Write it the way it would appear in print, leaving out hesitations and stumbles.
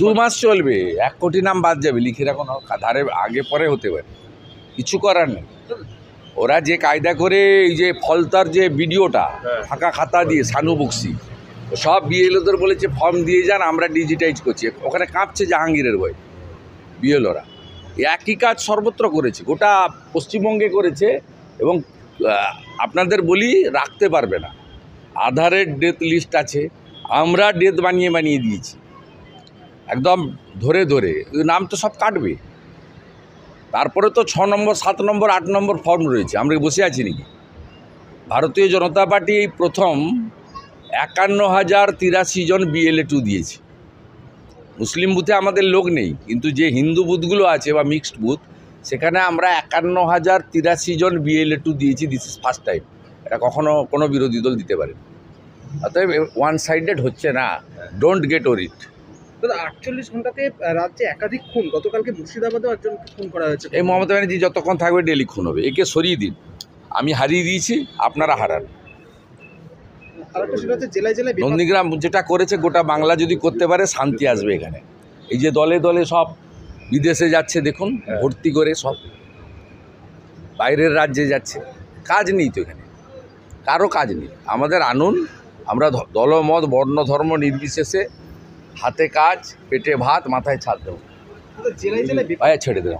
দু মাস চলবে, 1 কোটি নাম বাদ যাবে, লিখে রাখো না, ধারে আগে পরে হতে পারে, কিছু করার নেই। ওরা যে কায়দা করে এই যে ফলতার যে ভিডিওটা ফাঁকা খাতা দিয়ে সানু বক্সি সব বিএলওদের বলেছে ফর্ম দিয়ে যান, আমরা ডিজিটাইজ করছি। ওখানে কাঁপছে জাহাঙ্গীরের বই বিএলওরা। একই কাজ সর্বত্র করেছে, গোটা পশ্চিমবঙ্গে করেছে। এবং আপনাদের বলি রাখতে পারবে না, আধারের ডেথ লিস্ট আছে, আমরা ডেথ বানিয়ে দিয়েছি একদম ধরে ধরে, নাম তো সব কাটবে। তারপরে তো 6 নম্বর 7 নম্বর 8 নম্বর ফর্ম রয়েছে, আমরা বসে আছি নাকি? ভারতীয় জনতা পার্টি এই প্রথম 51,083 জন BLA2 দিয়েছে। মুসলিম বুথে আমাদের লোক নেই, কিন্তু যে হিন্দু বুথগুলো আছে বা মিক্সড বুথ, সেখানে আমরা 51,083 জন BLA2 দিয়েছি। দিস ইজ ফার্স্ট টাইম, এটা কখনো কোনো বিরোধী দল দিতে পারে। অতএব ওয়ান সাইডেড হচ্ছে না, ডোন্ট গেট ওরিড। 48 ঘন্টাতে রাজ্যে একাধিক খুন, গতকালকে মুর্শিদাবাদেও একজনকে খুন করা হয়েছে। এই মমতা ব্যানার্জি যতক্ষণ থাকবে ডেলি খুন হবে, একে সরিয়ে দিন। আমি হারিয়ে দিয়েছি, আপনারা হারান। নন্দীগ্রাম যেটা করেছে গোটা বাংলা যদি করতে পারে, শান্তি আসবে এখানে। এই যে দলে দলে সব বিদেশে যাচ্ছে দেখুন, ভর্তি করে সব বাইরের রাজ্যে যাচ্ছে, কাজ নেই তো এখানে, কারো কাজ নেই। আমাদের আনুন, আমরা দলমত বর্ণ ধর্ম নির্বিশেষে হাতে কাজ, পেটে ভাত, মাথায় ছাদ দেবো, ছেড়ে দেবো।